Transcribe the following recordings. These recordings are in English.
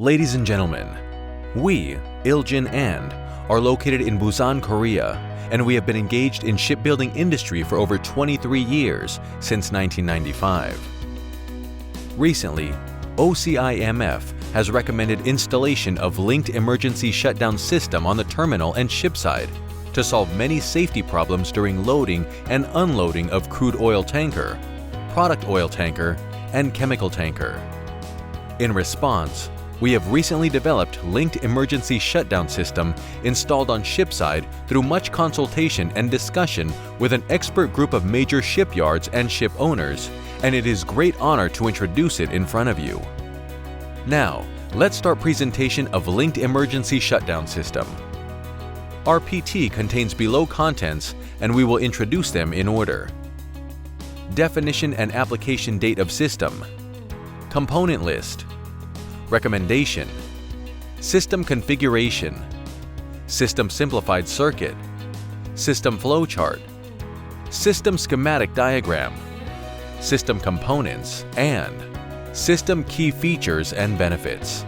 Ladies and gentlemen, we, Iljin and, are located in Busan, Korea, and we have been engaged in shipbuilding industry for over 23 years since 1995. Recently, OCIMF has recommended installation of linked emergency shutdown system on the terminal and ship side to solve many safety problems during loading and unloading of crude oil tanker, product oil tanker, and chemical tanker. In response, we have recently developed linked emergency shutdown system installed on shipside through much consultation and discussion with an expert group of major shipyards and ship owners, and it is great honor to introduce it in front of you. Now, let's start presentation of linked emergency shutdown system. Our PT contains below contents, and we will introduce them in order. Definition and application date of system. Component list. Recommendation. System configuration. System simplified circuit. System flowchart. System schematic diagram. System components, and system key features and benefits.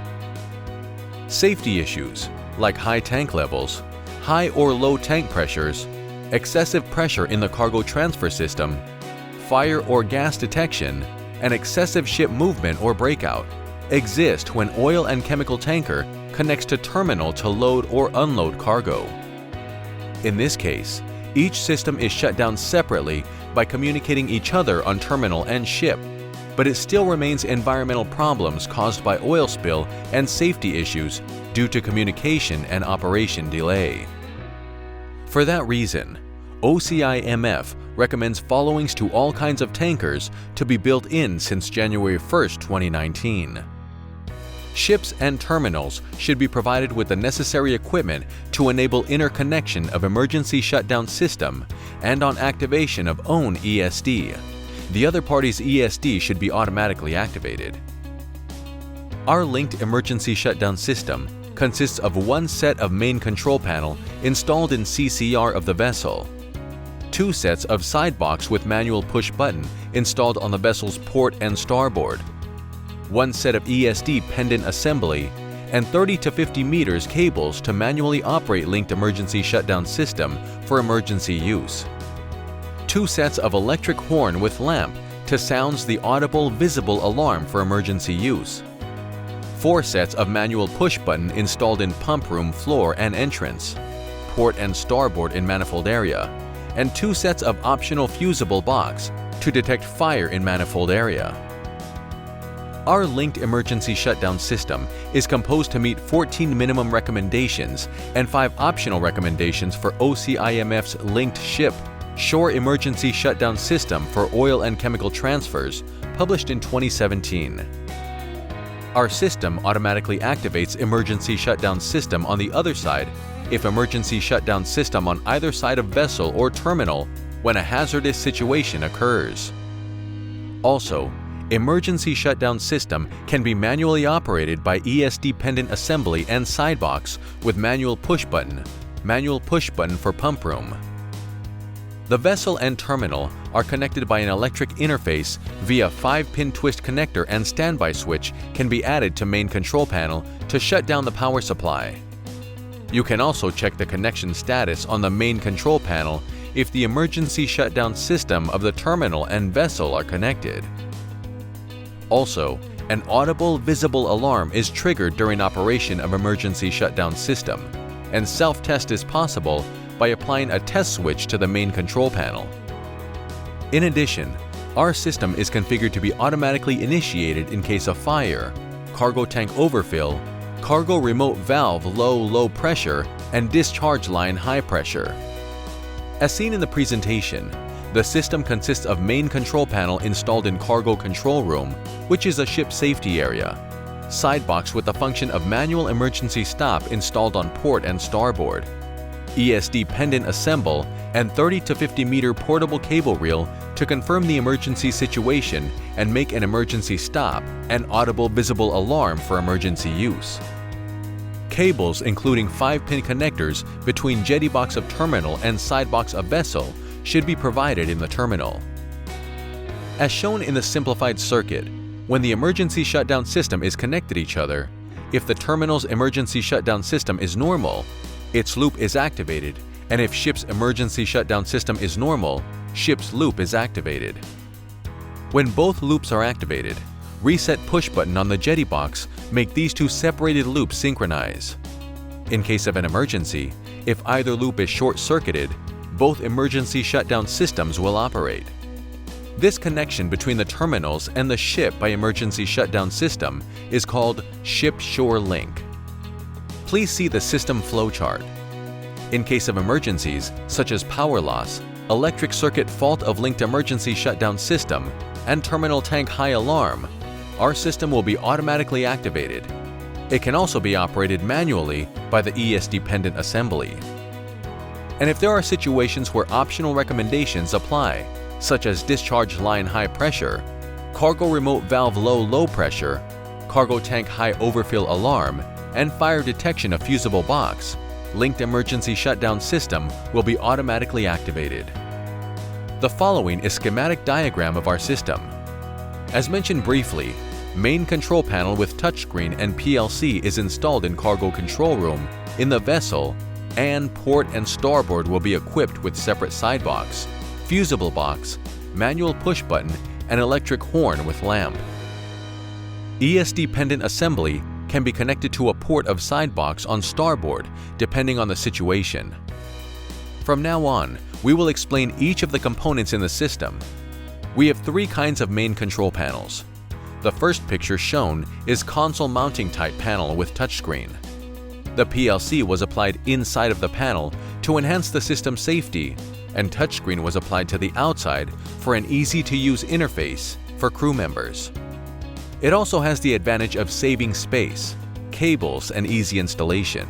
Safety issues like high tank levels, high or low tank pressures, excessive pressure in the cargo transfer system, fire or gas detection, and excessive ship movement or breakout exist when oil and chemical tanker connects to terminal to load or unload cargo. In this case, each system is shut down separately by communicating each other on terminal and ship, but it still remains environmental problems caused by oil spill and safety issues due to communication and operation delay. For that reason, OCIMF recommends followings to all kinds of tankers to be built in since January 1, 2019. Ships and terminals should be provided with the necessary equipment to enable interconnection of emergency shutdown system and on activation of own ESD. The other party's ESD should be automatically activated. Our linked emergency shutdown system consists of one set of main control panel installed in CCR of the vessel, two sets of side box with manual push button installed on the vessel's port and starboard, one set of ESD pendant assembly, and 30 to 50 meters cables to manually operate linked emergency shutdown system for emergency use, two sets of electric horn with lamp to sounds the audible visible alarm for emergency use, four sets of manual push button installed in pump room floor and entrance, port and starboard in manifold area, and two sets of optional fusible box to detect fire in manifold area. Our linked emergency shutdown system is composed to meet 14 minimum recommendations and 5 optional recommendations for OCIMF's linked ship shore emergency shutdown system for oil and chemical transfers, published in 2017. Our system automatically activates emergency shutdown system on the other side if emergency shutdown system on either side of vessel or terminal when a hazardous situation occurs. Also, emergency shutdown system can be manually operated by ESD pendant assembly and side box with manual push button for pump room. The vessel and terminal are connected by an electric interface via 5-pin twist connector, and standby switch can be added to main control panel to shut down the power supply. You can also check the connection status on the main control panel if the emergency shutdown system of the terminal and vessel are connected. Also, an audible visible alarm is triggered during operation of emergency shutdown system, and self-test is possible by applying a test switch to the main control panel. In addition, our system is configured to be automatically initiated in case of fire, cargo tank overfill, cargo remote valve low pressure, and discharge line high pressure. As seen in the presentation, the system consists of main control panel installed in cargo control room, which is a ship safety area, side box with the function of manual emergency stop installed on port and starboard, ESD pendant assemble, and 30 to 50 meter portable cable reel to confirm the emergency situation and make an emergency stop, and audible visible alarm for emergency use. Cables including 5-pin connectors between jetty box of terminal and side box of vessel should be provided in the terminal. As shown in the simplified circuit, when the emergency shutdown system is connected to each other, if the terminal's emergency shutdown system is normal, its loop is activated, and if ship's emergency shutdown system is normal, ship's loop is activated. When both loops are activated, reset push button on the jetty box make these two separated loops synchronize. In case of an emergency, if either loop is short-circuited, both emergency shutdown systems will operate. This connection between the terminals and the ship by emergency shutdown system is called ship-shore link. Please see the system flowchart. In case of emergencies, such as power loss, electric circuit fault of linked emergency shutdown system, and terminal tank high alarm, our system will be automatically activated. It can also be operated manually by the ES-dependent assembly. And if there are situations where optional recommendations apply, such as discharge line high pressure, cargo remote valve low pressure, cargo tank high overfill alarm, and fire detection of fusible box, linked emergency shutdown system will be automatically activated. The following is schematic diagram of our system. As mentioned briefly, main control panel with touchscreen and PLC is installed in cargo control room, in the vessel, and port and starboard will be equipped with separate side box, fusible box, manual push button, and electric horn with lamp. ES-dependent assembly can be connected to a port of side box on starboard depending on the situation. From now on, we will explain each of the components in the system. We have three kinds of main control panels. The first picture shown is console mounting type panel with touchscreen. The PLC was applied inside of the panel to enhance the system's safety, and touchscreen was applied to the outside for an easy-to-use interface for crew members. It also has the advantage of saving space, cables, and easy installation.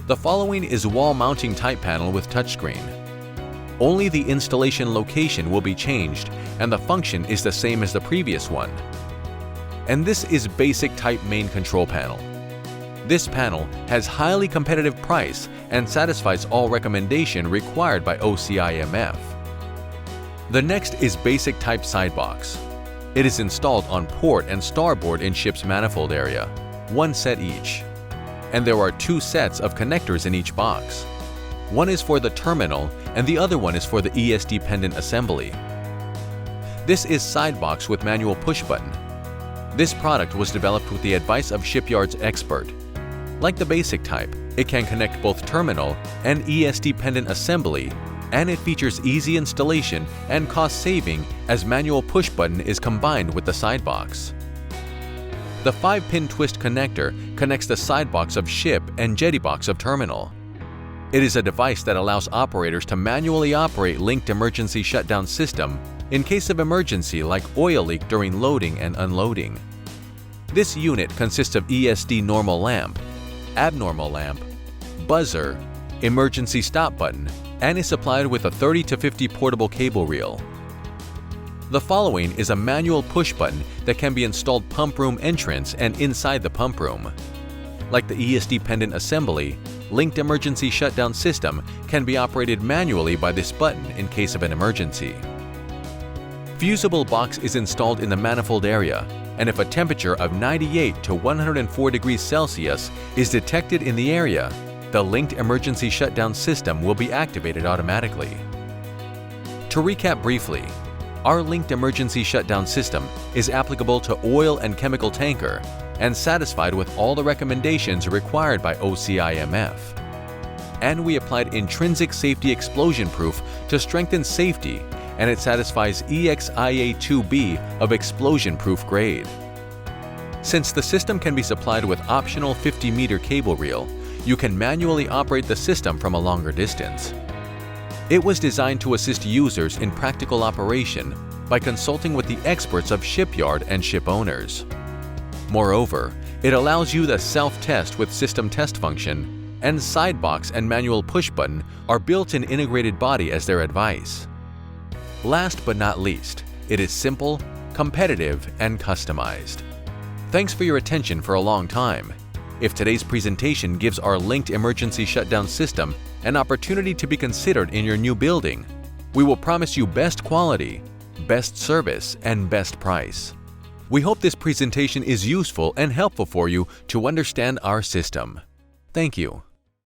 The following is wall mounting type panel with touchscreen. Only the installation location will be changed and the function is the same as the previous one. And this is basic type main control panel. This panel has highly competitive price and satisfies all recommendation required by OCIMF. The next is basic type side box. It is installed on port and starboard in ship's manifold area, one set each. And there are two sets of connectors in each box. One is for the terminal and the other one is for the ES-dependent assembly. This is side box with manual push button. This product was developed with the advice of shipyard's expert. Like the basic type, it can connect both terminal and ES-dependent assembly, and it features easy installation and cost saving as manual push button is combined with the side box. The 5-pin twist connector connects the side box of ship and jetty box of terminal. It is a device that allows operators to manually operate linked emergency shutdown system in case of emergency like oil leak during loading and unloading. This unit consists of ESD normal lamp, abnormal lamp, buzzer, emergency stop button, and is supplied with a 30 to 50 portable cable reel. The following is a manual push button that can be installed pump room entrance and inside the pump room. Like the ES-dependent assembly, linked emergency shutdown system can be operated manually by this button in case of an emergency. Fusible box is installed in the manifold area, and if a temperature of 98 to 104 degrees Celsius is detected in the area, the linked emergency shutdown system will be activated automatically. To recap briefly, our linked emergency shutdown system is applicable to oil and chemical tanker and satisfied with all the recommendations required by OCIMF. And we applied intrinsic safety explosion proof to strengthen safety, and it satisfies EXIA-2B of explosion proof grade. Since the system can be supplied with optional 50-meter cable reel, you can manually operate the system from a longer distance. It was designed to assist users in practical operation by consulting with the experts of shipyard and ship owners. Moreover, it allows you the self-test with system test function, and side box and manual push button are built-in integrated body as their advice. Last but not least, it is simple, competitive, and customized. Thanks for your attention for a long time. If today's presentation gives our linked emergency shutdown system an opportunity to be considered in your new building, we will promise you best quality, best service, and best price. We hope this presentation is useful and helpful for you to understand our system. Thank you.